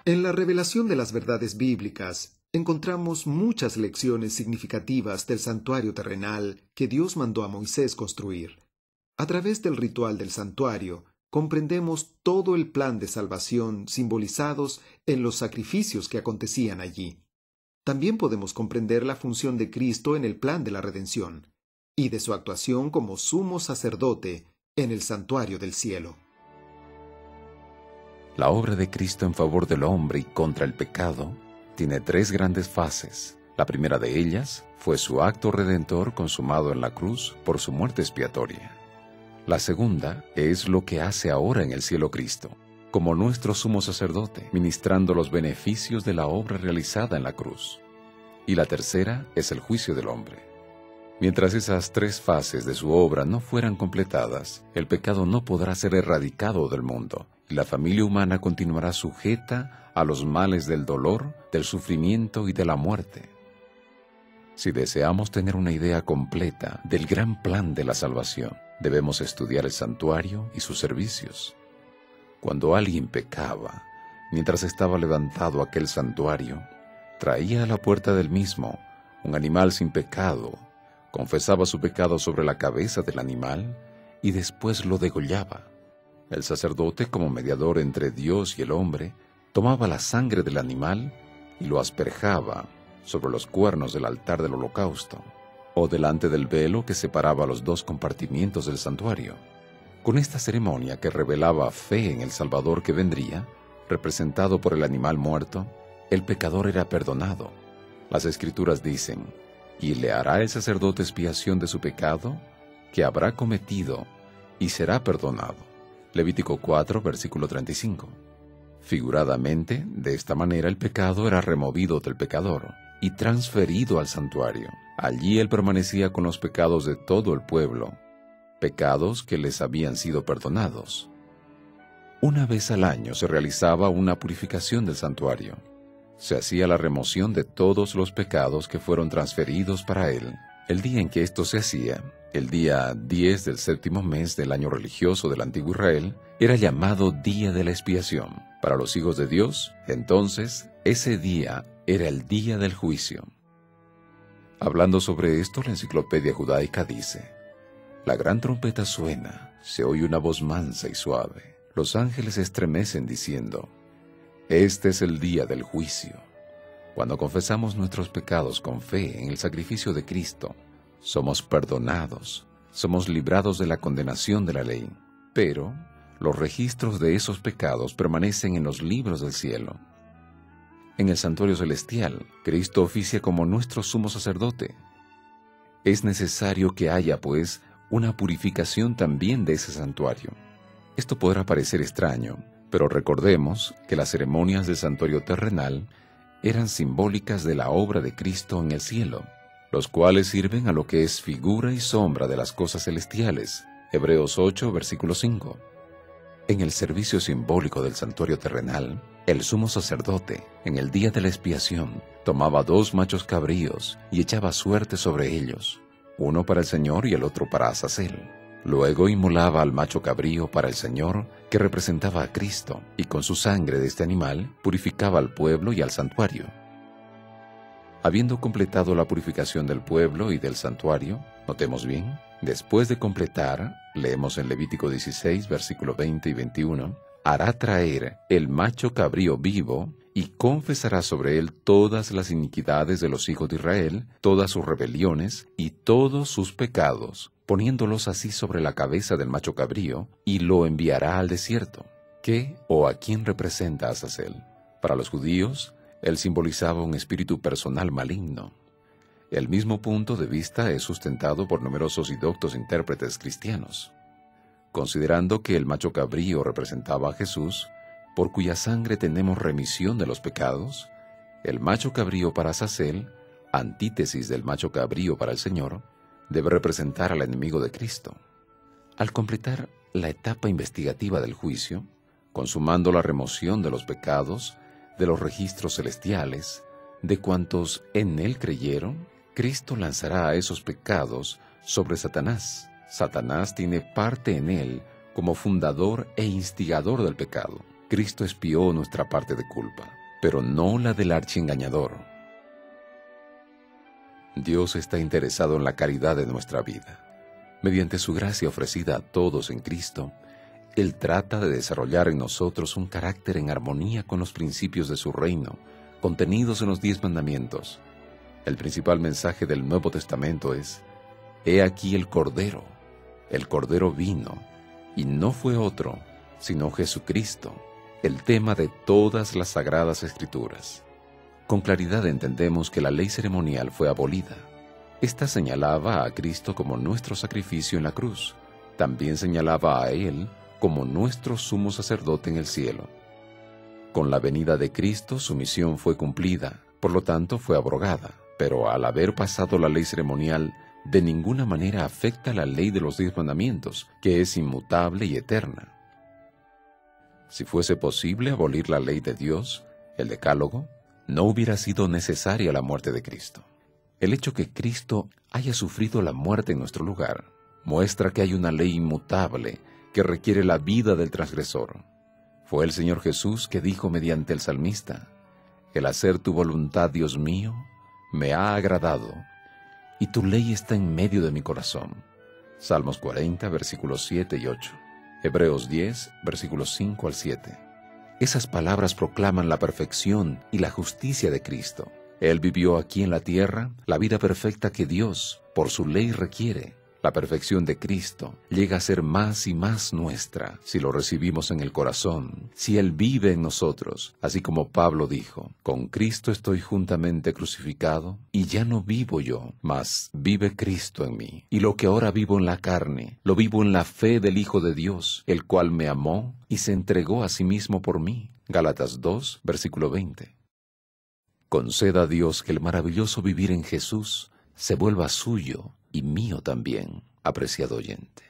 En la revelación de las verdades bíblicas, encontramos muchas lecciones significativas del santuario terrenal que Dios mandó a Moisés construir. A través del ritual del santuario, comprendemos todo el plan de salvación simbolizados en los sacrificios que acontecían allí. También podemos comprender la función de Cristo en el plan de la redención y de su actuación como sumo sacerdote en el santuario del cielo. La obra de Cristo en favor del hombre y contra el pecado tiene tres grandes fases. La primera de ellas fue su acto redentor consumado en la cruz por su muerte expiatoria. La segunda es lo que hace ahora en el cielo Cristo, como nuestro sumo sacerdote, ministrando los beneficios de la obra realizada en la cruz. Y la tercera es el juicio del hombre. Mientras esas tres fases de su obra no fueran completadas, el pecado no podrá ser erradicado del mundo, y la familia humana continuará sujeta a los males del dolor, del sufrimiento y de la muerte. Si deseamos tener una idea completa del gran plan de la salvación, debemos estudiar el santuario y sus servicios. Cuando alguien pecaba, mientras estaba levantado aquel santuario, traía a la puerta del mismo un animal sin pecado, confesaba su pecado sobre la cabeza del animal y después lo degollaba. El sacerdote, como mediador entre Dios y el hombre, tomaba la sangre del animal y lo asperjaba sobre los cuernos del altar del holocausto, o delante del velo que separaba los dos compartimientos del santuario. Con esta ceremonia que revelaba fe en el Salvador que vendría, representado por el animal muerto, el pecador era perdonado. Las Escrituras dicen: «Y le hará el sacerdote expiación de su pecado, que habrá cometido, y será perdonado». Levítico 4, versículo 35. Figuradamente, de esta manera el pecado era removido del pecador y transferido al santuario. Allí él permanecía con los pecados de todo el pueblo, pecados que les habían sido perdonados. Una vez al año se realizaba una purificación del santuario. Se hacía la remoción de todos los pecados que fueron transferidos para él. El día en que esto se hacía, el día 10 del séptimo mes del año religioso del antiguo Israel, era llamado Día de la Expiación. Para los hijos de Dios, entonces, ese día era el día del juicio. Hablando sobre esto, la Enciclopedia Judaica dice: «La gran trompeta suena, se oye una voz mansa y suave. Los ángeles estremecen diciendo: este es el día del juicio». Cuando confesamos nuestros pecados con fe en el sacrificio de Cristo, somos perdonados, somos librados de la condenación de la ley. Pero los registros de esos pecados permanecen en los libros del cielo. En el santuario celestial, Cristo oficia como nuestro sumo sacerdote. Es necesario que haya, pues, una purificación también de ese santuario. Esto podrá parecer extraño, pero recordemos que las ceremonias del santuario terrenal eran simbólicas de la obra de Cristo en el cielo, los cuales sirven a lo que es figura y sombra de las cosas celestiales. Hebreos 8, versículo 5. En el servicio simbólico del santuario terrenal, el sumo sacerdote, en el día de la expiación, tomaba 2 machos cabríos y echaba suerte sobre ellos, uno para el Señor y el otro para Azazel. Luego inmolaba al macho cabrío para el Señor, que representaba a Cristo, y con su sangre de este animal purificaba al pueblo y al santuario. Habiendo completado la purificación del pueblo y del santuario, notemos bien, después de completar, leemos en Levítico 16, versículo 20 y 21, «Hará traer el macho cabrío vivo, y confesará sobre él todas las iniquidades de los hijos de Israel, todas sus rebeliones y todos sus pecados, poniéndolos así sobre la cabeza del macho cabrío, y lo enviará al desierto». ¿Qué o a quién representa Azazel? Para los judíos, él simbolizaba un espíritu personal maligno. El mismo punto de vista es sustentado por numerosos y doctos intérpretes cristianos. Considerando que el macho cabrío representaba a Jesús, por cuya sangre tenemos remisión de los pecados, el macho cabrío para Azazel, antítesis del macho cabrío para el Señor, debe representar al enemigo de Cristo. Al completar la etapa investigativa del juicio, consumando la remoción de los pecados, de los registros celestiales, de cuantos en él creyeron, Cristo lanzará a esos pecados sobre Satanás. Satanás tiene parte en él como fundador e instigador del pecado. Cristo expió nuestra parte de culpa, pero no la del archiengañador. Dios está interesado en la caridad de nuestra vida. Mediante su gracia ofrecida a todos en Cristo, Él trata de desarrollar en nosotros un carácter en armonía con los principios de su reino, contenidos en los 10 mandamientos. El principal mensaje del Nuevo Testamento es: He aquí el Cordero vino, y no fue otro, sino Jesucristo, el tema de todas las Sagradas Escrituras. Con claridad entendemos que la ley ceremonial fue abolida. Esta señalaba a Cristo como nuestro sacrificio en la cruz. También señalaba a Él como nuestro sumo sacerdote en el cielo. Con la venida de Cristo, su misión fue cumplida, por lo tanto fue abrogada. Pero al haber pasado la ley ceremonial, de ninguna manera afecta la ley de los 10 mandamientos, que es inmutable y eterna. Si fuese posible abolir la ley de Dios, el Decálogo, no hubiera sido necesaria la muerte de Cristo. El hecho que Cristo haya sufrido la muerte en nuestro lugar muestra que hay una ley inmutable que requiere la vida del transgresor. Fue el Señor Jesús que dijo mediante el salmista: El hacer tu voluntad, Dios mío, me ha agradado, y tu ley está en medio de mi corazón. Salmos 40, versículos 7 y 8. Hebreos 10, versículos 5 al 7. Esas palabras proclaman la perfección y la justicia de Cristo. Él vivió aquí en la tierra la vida perfecta que Dios, por su ley, requiere. La perfección de Cristo llega a ser más y más nuestra si lo recibimos en el corazón, si Él vive en nosotros, así como Pablo dijo: Con Cristo estoy juntamente crucificado, y ya no vivo yo, mas vive Cristo en mí. Y lo que ahora vivo en la carne, lo vivo en la fe del Hijo de Dios, el cual me amó y se entregó a sí mismo por mí. Gálatas 2, versículo 20. Conceda a Dios que el maravilloso vivir en Jesús se vuelva suyo y mío también, apreciado oyente.